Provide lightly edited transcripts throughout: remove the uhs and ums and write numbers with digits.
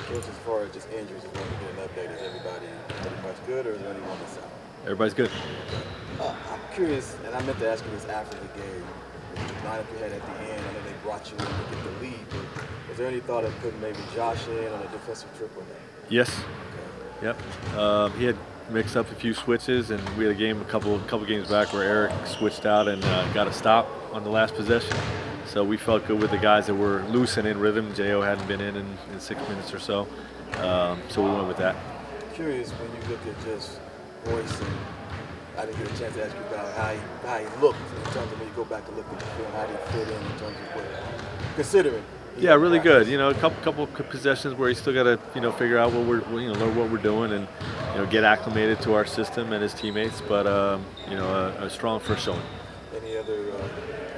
Coach, as far as just injuries, just wanted to get an update. Is everybody pretty much good, or is there anyone that's out? Everybody's good. I'm curious, and I meant to ask you this after the game. The lineup you had at the end, I know they brought you in to get the lead, but was there any thought of putting maybe Josh in on a defensive trip or not? Yes. Yep. He had mixed up a few switches, and we had a game a couple games back where Eric switched out and got a stop on the last possession. So we felt good with the guys that were loose and in rhythm. Jo hadn't been in 6 minutes or so, so we went with that. Curious when you look at just Royce, and I didn't get a chance to ask you about how he looked in terms of when you go back and look at the film, how did he fit in terms of what, considering. Yeah, really good. You know, a couple possessions where he's still got to figure out what we're learn what we're doing and get acclimated to our system and his teammates. But a strong first showing. Any other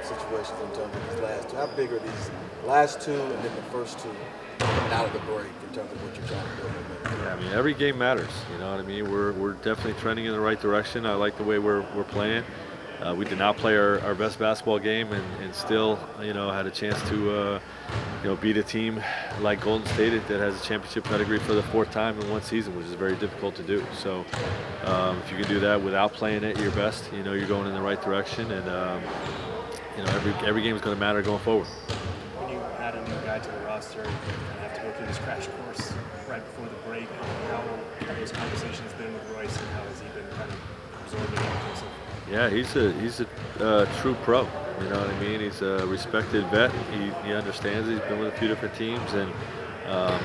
situations in terms of these last two? How big are these last two and then the first two coming out of the break in terms of what you're trying to do? Yeah, I mean every game matters. You know what I mean? We're definitely trending in the right direction. I like the way we're playing. We did not play our best basketball game and still had a chance to beat a team like Golden State that has a championship pedigree for the 4th time in one season, which is very difficult to do. So if you can do that without playing at your best, you're going in the right direction, and every game is going to matter going forward. When you add a new guy to the roster, you have to go through this crash course right before the break. How have those conversations been with Royce, and how has he been kind of absorbing everything so far? Yeah, he's a true pro. You know what I mean? He's a respected vet. He understands it. He's been with a few different teams, and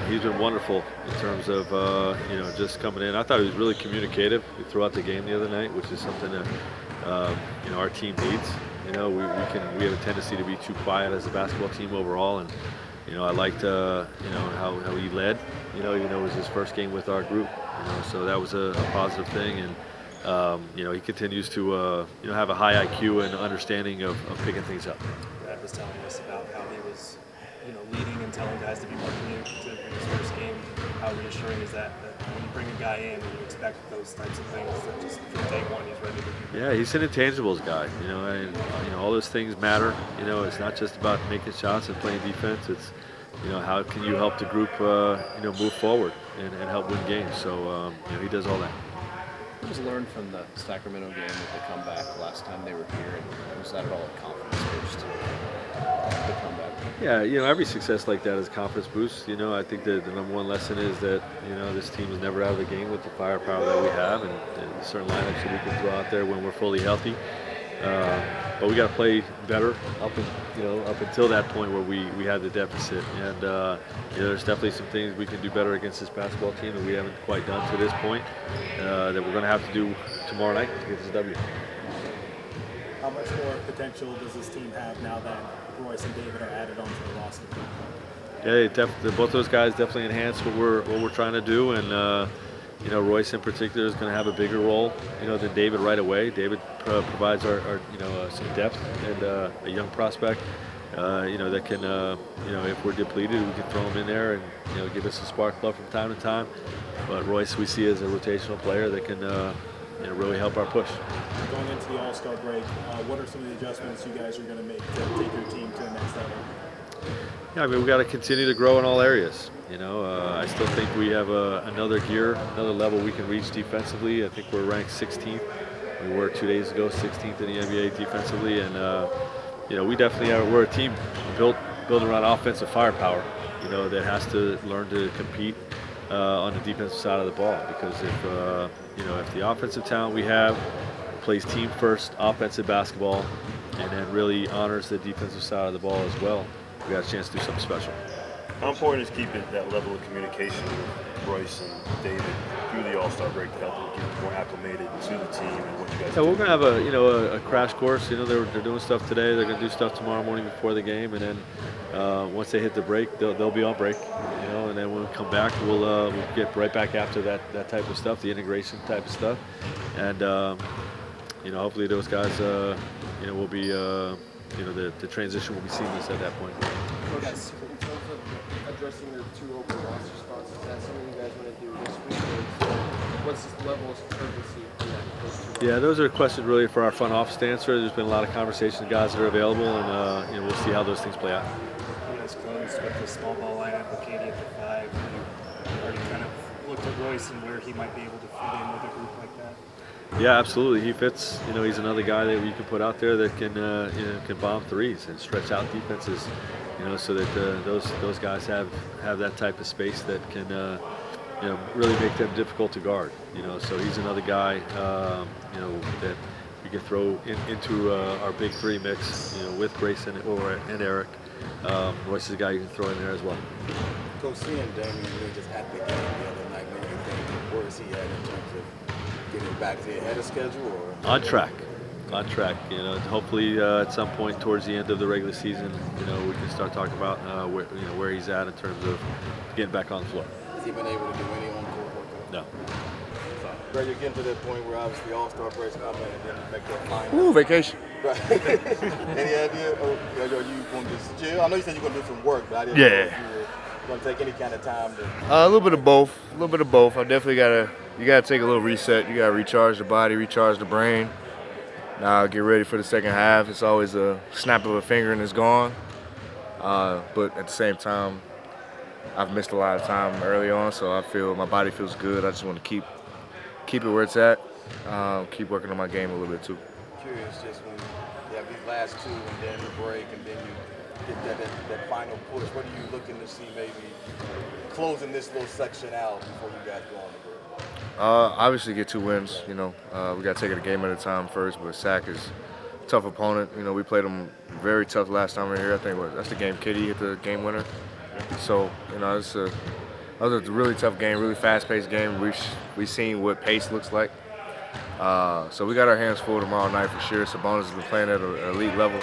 he's been wonderful in terms of just coming in. I thought he was really communicative throughout the game the other night, which is something that our team needs. We have a tendency to be too quiet as a basketball team overall, and I liked how he led. It was his first game with our group. So that was a positive thing, and he continues to have a high IQ and understanding of picking things up. Brad was telling us about how he was leading and telling guys to be more communicative in his first game. How reassuring is that when you bring a guy in, you expect those types of things, that just from day one he's ready to do? Yeah, he's an intangibles guy, and all those things matter. It's not just about making shots and playing defense. It's how can you help the group move forward and help win games. So he does all that. What was learned from the Sacramento game with the comeback last time they were here, and was that at all a confidence boost, the comeback? Yeah, every success like that is a confidence boost. I think that the number one lesson is that, this team is never out of the game with the firepower that we have and certain lineups that we can throw out there when we're fully healthy. But we got to play better up until that point where we had the deficit. And there's definitely some things we can do better against this basketball team that we haven't quite done to this point that we're going to have to do tomorrow night to get this W. How much more potential does this team have now that Royce and David are added onto the roster? Yeah, both those guys definitely enhance what we're trying to do, and Royce in particular is going to have a bigger role, than David right away. David provides our some depth and a young prospect, that can, if we're depleted, we can throw him in there and give us a spark plug from time to time. But Royce we see as a rotational player that can really help our push. Going into the All-Star break, what are some of the adjustments you guys are going to make to take your team to the next level? Yeah, I mean, we got to continue to grow in all areas. I still think we have another level we can reach defensively. I think we're ranked 16th. We were 2 days ago 16th in the NBA defensively, and we definitely we're a team built around offensive firepower. That has to learn to compete on the defensive side of the ball, because if the offensive talent we have plays team first offensive basketball and then really honors the defensive side of the ball as well, we got a chance to do something special. How important is keeping that level of communication with Royce and David through the All-Star break to help them get more acclimated to the team and what you guys do? Yeah, we're going to have a crash course. They're doing stuff today. They're going to do stuff tomorrow morning before the game, and then once they hit the break, they'll be on break. And then when we come back, we'll get right back after that type of stuff, the integration type of stuff, and hopefully those guys will be the transition will be seamless at that point. Yes. In terms of addressing the 2 open roster spots, is that something you guys want to do this week, or what's the level of urgency in that? Yeah, those are questions really for our front office to answer. There's been a lot of conversations with guys that are available, and we'll see how those things play out. You guys closed with the small ball lineup with Katie at the 5. Royce and where he might be able to fit in with a group like that? Yeah, absolutely. He fits. He's another guy that you can put out there that can can bomb threes and stretch out defenses. So that those guys have that type of space that can really make them difficult to guard. So he's another guy that you can throw into our big three mix. With Grayson and Eric. Royce is a guy you can throw in there as well. Coach, seeing Damian Lee just at the game the other night, what do you think? Where is he at in terms of getting back? Is he ahead of schedule or on track? Hopefully at some point towards the end of the regular season, we can start talking about where he's at in terms of getting back on the floor. has he been able to do any on-court work? No. Greg, you're getting to that point where obviously All-Star breaks come in and then make that final. Ooh, vacation. Right. Any idea? Or are you going to just chill? I know you said you're going to do some work, but I didn't know if you were going to take any kind of time to. A little bit of both. I definitely you gotta take a little reset. You gotta recharge the body, recharge the brain. Get ready for the second half. It's always a snap of a finger and it's gone. But at the same time, I've missed a lot of time early on, so I feel my body feels good. I just want to keep it where it's at. Keep working on my game a little bit too. Curious, just when you have these last two and then the break and then you get that final push, what are you looking to see maybe closing this little section out before you guys go on the break? Obviously get 2 wins. We got to take it a game at a time first, but SAC is a tough opponent. We played them very tough last time we were here. I think that's the game Kitty hit the game winner. So, that was a really tough game, really fast-paced game. We've seen what pace looks like. So we got our hands full tomorrow night for sure. Sabonis has been playing at an elite level.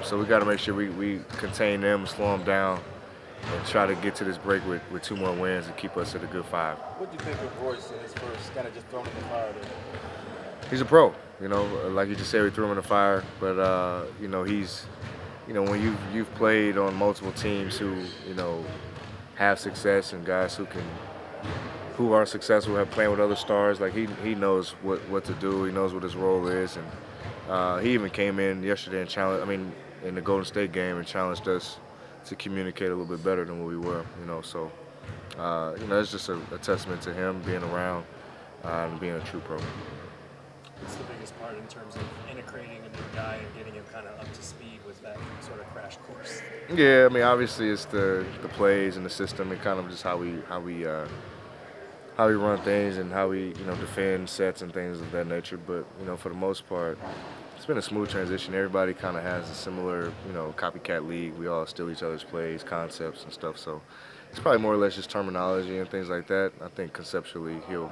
So we got to make sure we contain them, slow them down, and try to get to this break with 2 more wins and keep us at a good 5. What do you think of Royce in his first kind of just thrown in the fire there? He's a pro. Like you just said, we threw him in the fire. But, he's, when you've played on multiple teams who, have success and guys who are successful have playing with other stars, like he knows what to do. He knows what his role is. And he even came in yesterday and in the Golden State game and challenged us to communicate a little bit better than what we were, So, it's just a testament to him being around and being a true pro. What's the biggest part in terms of integrating a new guy and getting him kind of up to speed with that sort of crash course? Yeah, obviously it's the plays and the system and kind of just how we run things and how we defend sets and things of that nature. But for the most part, it's been a smooth transition. Everybody kind of has a similar copycat league. We all steal each other's plays, concepts, and stuff. So it's probably more or less just terminology and things like that. I think conceptually he'll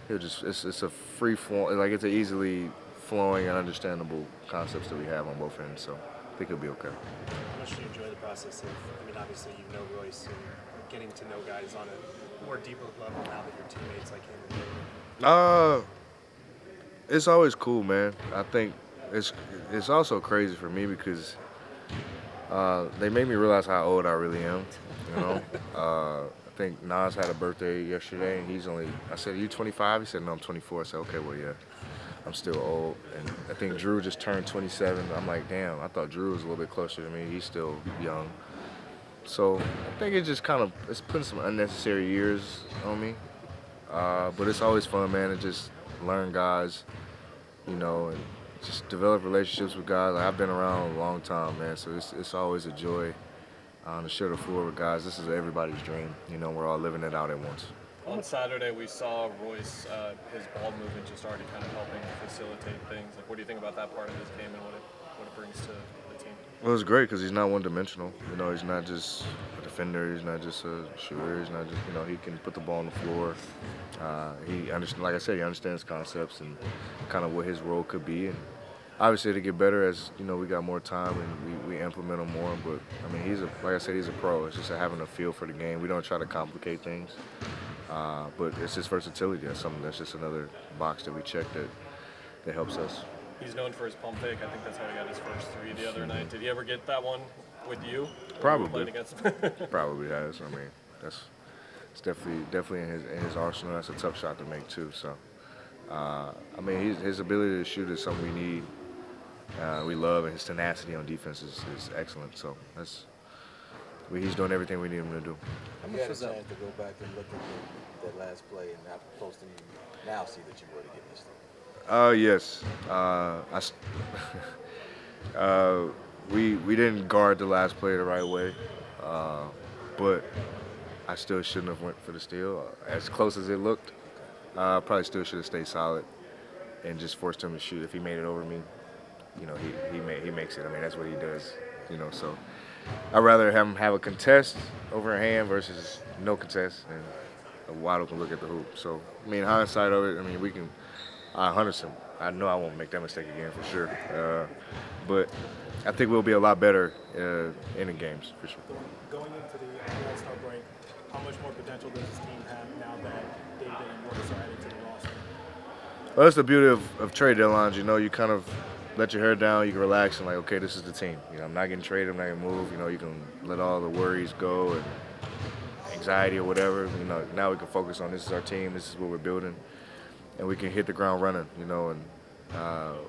just it's a free flow, like it's an easily flowing and understandable concepts that we have on both ends. So I think he'll be okay. How much do you enjoy the process of, obviously you know Royce and getting to know guys on a more deeper level now that you're teammates like him and David? It's always cool, man. I think it's also crazy for me because they made me realize how old I really am. I think Nas had a birthday yesterday, and I said, "Are you 25?" He said, "No, I'm 24." I said, "Okay, well, yeah, I'm still old." And I think Drew just turned 27. I'm like, damn, I thought Drew was a little bit closer to me. He's still young. So I think it's putting some unnecessary years on me. But it's always fun, man, to just learn guys, and just develop relationships with guys. Like, I've been around a long time, man, so it's always a joy to share the floor with guys. This is everybody's dream. We're all living it out at once. On Saturday, we saw Royce, his ball movement just already kind of helping facilitate things. Like, what do you think about that part of his game and what it brings to the team? Well, it's great because he's not one-dimensional. He's not just a defender. He's not just a shooter. He's not just, he can put the ball on the floor. He understands, like I said, he understands concepts and kind of what his role could be. And obviously, to get better as we got more time and we implement him more. But like I said, he's a pro. It's just having a feel for the game. We don't try to complicate things. But it's his versatility. That's something that's just another box that we check that helps us. He's known for his pump fake. I think that's how he got his first 3 the other night. Did he ever get that one with you? Probably. Against him? Probably has. It's definitely in his arsenal. That's a tough shot to make too. So, his ability to shoot is something we need. We love, and his tenacity on defense is excellent. So he's doing everything we need him to do. How much was a chance to go back and look at that last play and how close do you now see that you were to get this thing? Yes. We didn't guard the last play the right way, but I still shouldn't have went for the steal. As close as it looked, probably still should have stayed solid and just forced him to shoot. If he made it over me, he makes it. I mean, that's what he does. So I'd rather have him have a contest over a hand versus no contest and a wide open look at the hoop. So I mean, hindsight of it, I mean, we can. 100%. I know I won't make that mistake again for sure. But I think we'll be a lot better in the games for sure. Going into the All-Star break, how much more potential does this team have now that David and Royce are added to the roster? Well, that's the beauty of trade deadlines. You kind of let your hair down. You can relax and like, okay, this is the team. I'm not getting traded. I'm not going to move. You can let all the worries go and anxiety or whatever. Now we can focus on this is our team. This is what we're building. And we can hit the ground running, and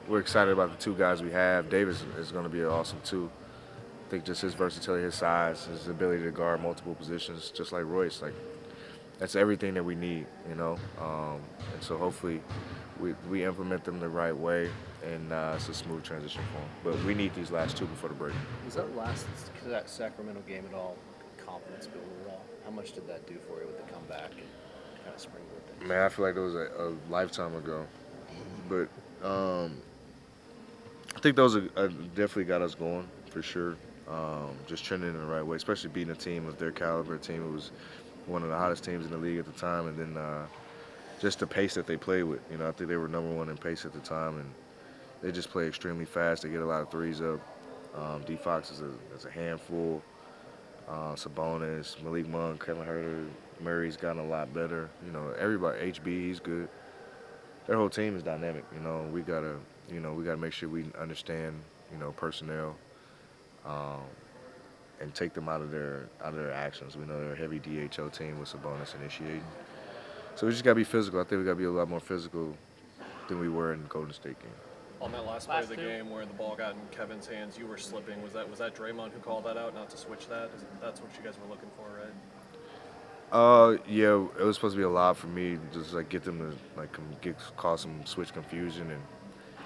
we're excited about the two guys we have. Davis is going to be awesome too. I think just his versatility, his size, his ability to guard multiple positions, just like Royce, that's everything that we need, and so hopefully we implement them the right way, and it's a smooth transition for them. But we need these last two before the break. Was that Sacramento game at all confidence builder at all? How much did that do for you with the comeback and kind of springboard things? Man, I feel like it was a lifetime ago. But I think those definitely got us going for sure. Just trending in the right way, especially beating a team of their caliber, a team that was one of the hottest teams in the league at the time, and then just the pace that they played with. I think they were #1 in pace at the time, and they just play extremely fast. They get a lot of threes up. D. Fox is a handful. Sabonis, Malik Monk, Kevin Huerter, Murray's gotten a lot better. Everybody, HB, he's good. Their whole team is dynamic. We gotta make sure we understand, personnel, and take them out of their actions. We know they're a heavy DHO team with Sabonis initiating. So we just gotta be physical. I think we gotta be a lot more physical than we were in the Golden State game. On that last play of the game where the ball got in Kevin's hands, you were slipping. Was that Draymond who called that out, not to switch that? That's what you guys were looking for, right? Yeah, it was supposed to be a lot for me, just get them to cause some switch confusion, and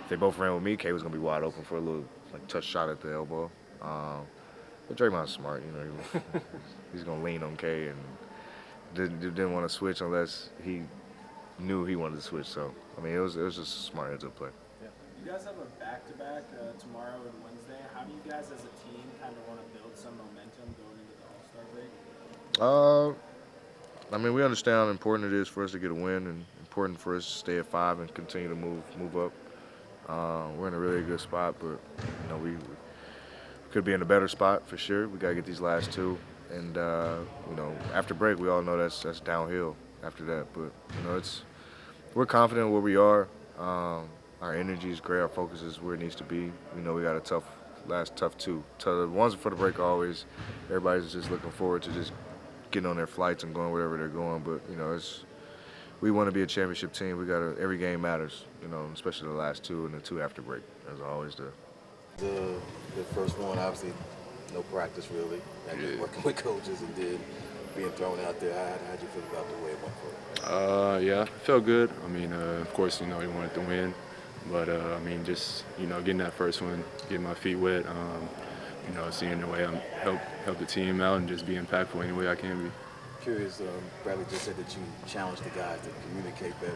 if they both ran with me, K was gonna be wide open for a little touch shot at the elbow. But Draymond's smart, he's gonna lean on K and didn't want to switch unless he knew he wanted to switch. So I mean, it was just a smart heads up play. You guys have a back-to-back tomorrow and Wednesday. How do you guys as a team kind of want to build some momentum going into the All-Star break? I mean, we understand how important it is for us to get a win and important for us to stay at 5 and continue to move up. We're in a really good spot, but we could be in a better spot for sure. We got to get these last two, and after break, we all know that's downhill after that. But we're confident where we are. Our energy is great. Our focus is where it needs to be. We got a tough two. The ones for the break always. Everybody's just looking forward to just getting on their flights and going wherever they're going. But we want to be a championship team. We got every game matters. Especially the last two and the two after break. As always do. The first one, obviously, no practice really. Just working with coaches and then being thrown out there. How'd you feel about the way it went for you? Yeah, it felt good. I mean, of course, we wanted to win. But, I mean, just, getting that first one, getting my feet wet, seeing the way I help the team out and just be impactful any way I can be. Curious, Bradley just said that you challenged the guys to communicate better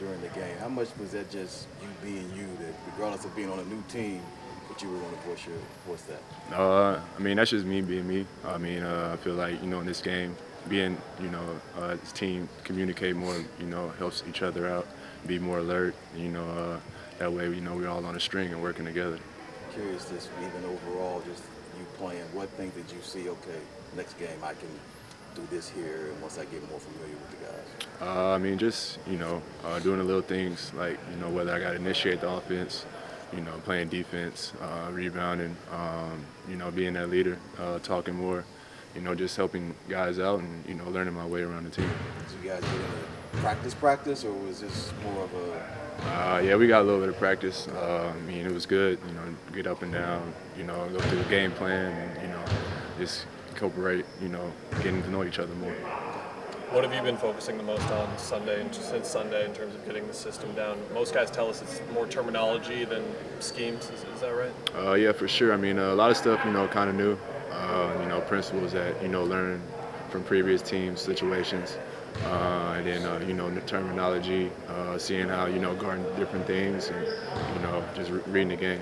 during the game. How much was that just you being you, that regardless of being on a new team, that you were going to voice that? I mean, that's just me being me. I mean, I feel like, in this game, being, this team communicate more, helps each other out. Be more alert, that way we're all on a string and working together. Curious, just even overall, just you playing, what things did you see, okay, next game I can do this here, and once I get more familiar with the guys? I mean, just, doing the little things, like, whether I got to initiate the offense, playing defense, rebounding, being that leader, talking more, just helping guys out and, learning my way around the team. Did you guys get into practice, or was this more of a... Yeah, we got a little bit of practice. I mean, it was good, get up and down, go through the game plan and, just incorporate, you know, getting to know each other more. What have you been focusing the most on Sunday and since Sunday in terms of getting the system down? Most guys tell us it's more terminology than schemes. Is that right? Yeah, for sure. I mean, a lot of stuff, you know, kind of new. You know, principles that, you know, learn from previous team situations. And then, you know, the terminology, seeing how, you know, guarding different things and, you know, just reading the game.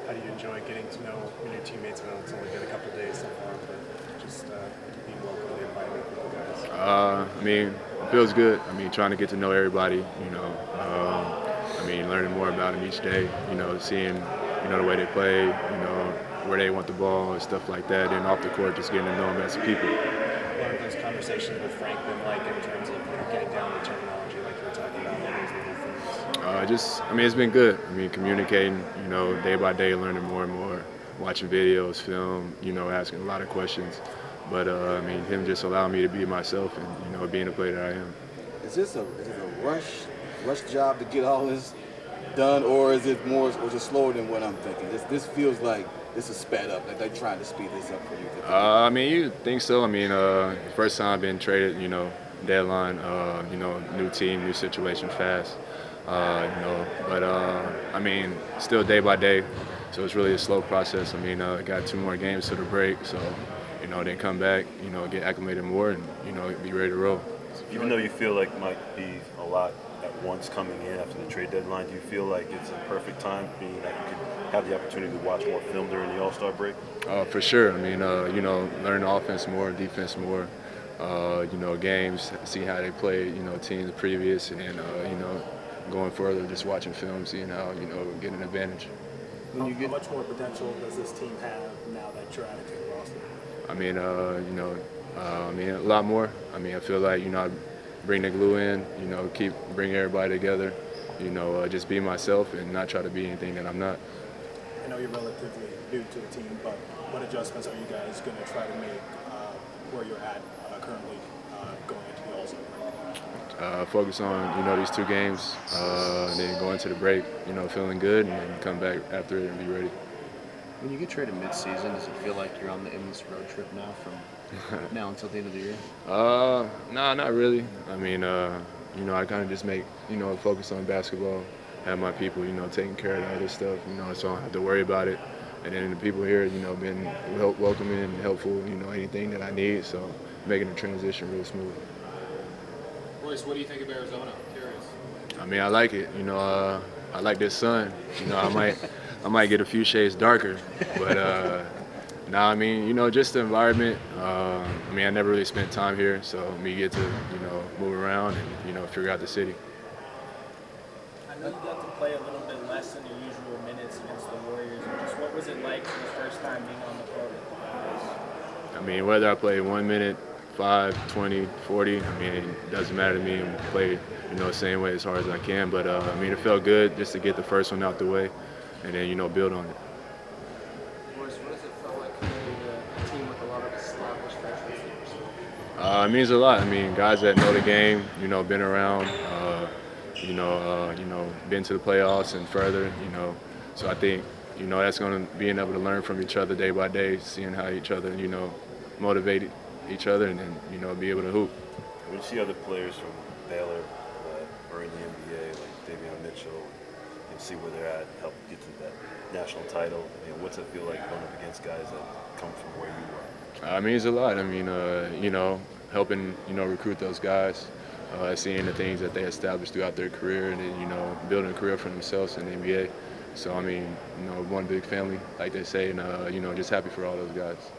How do you enjoy getting to know your teammates? I know it's only been a couple of days so far, but just being locally invited with you guys. I mean, it feels good. I mean, trying to get to know everybody, you know. I mean, learning more about them each day, you know, seeing, you know, the way they play, you know, where they want the ball and stuff like that. And off the court, just getting to know them as people. What have those conversations with Frank been like in terms of getting down the terminology, like you were talking about, all those little things? I mean, it's been good. I mean, communicating, you know, day by day, learning more and more, watching videos, film, you know, asking a lot of questions. But, I mean, him just allowing me to be myself and, you know, being the player that I am. Is this a rush job to get all this done, or is it slower than what I'm thinking? This feels like this is sped up, like they're trying to speed this up for you. I mean, you think so. I mean, first time I've been traded, you know, deadline, you know, new team, new situation, fast, you know. But, I mean, still day by day, so it's really a slow process. I mean, got 2 more games to the break, so, you know, then come back, you know, get acclimated more and, you know, be ready to roll. Even though you feel like it might be a lot at once coming in after the trade deadline, do you feel like it's a perfect time, being that you can have the opportunity to watch more film during the All-Star break? For sure. I mean, you know, learn offense more, defense more, you know, games, see how they play, you know, teams previous, and, you know, going further, just watching film, seeing how, you know, get an advantage. How much more potential does this team have now that you're added to the roster? I mean, you know, I mean, a lot more. I mean, I feel like, you know, I bring the glue in, you know, bring everybody together, you know, just be myself and not try to be anything that I'm not. I know you're relatively new to the team, but what adjustments are you guys going to try to make where you're at currently going into the All-Star break? Focus on, you know, these 2 games, and then go into the break, you know, feeling good, and then come back after it and be ready. When you get traded mid-season, does it feel like you're on the endless road trip now from now until the end of the year? No, not really. I mean, you know, I kind of just make, you know, focus on basketball, have my people, you know, taking care of the other stuff, you know, so I don't have to worry about it. And then the people here, you know, been welcoming and helpful, you know, anything that I need, so making the transition real smooth. Royce, what do you think of Arizona? I'm curious. I mean, I like it. You know, I like this sun. You know, I might get a few shades darker, but nah, I mean, you know, just the environment. I mean, I never really spent time here, so me get to, you know, move around and, you know, figure out the city. I know you got to play a little bit less than your usual minutes against the Warriors. Just what was it like for the first time being on the court with the guys? I mean, whether I play 1 minute, 5, 20, 40, I mean, it doesn't matter to me. I play, you know, the same way as hard as I can. But, I mean, it felt good just to get the first one out the way and then, you know, build on it. Royce, what does it feel like being a team with a lot of established veterans? It means a lot. I mean, guys that know the game, you know, been around, you know, been to the playoffs and further, you know. So I think, you know, that's going to being able to learn from each other day by day, seeing how each other, you know, motivate each other and then, you know, be able to hoop. When you see other players from Baylor or in the NBA, like Davion Mitchell, and see where they're at, help get to that national title, I mean, what's it feel like going up against guys that come from where you are? It means a lot. I mean, you know, helping, you know, recruit those guys, seeing the things that they established throughout their career and then, you know, building a career for themselves in the NBA. So, I mean, you know, one big family, like they say, and, you know, just happy for all those guys.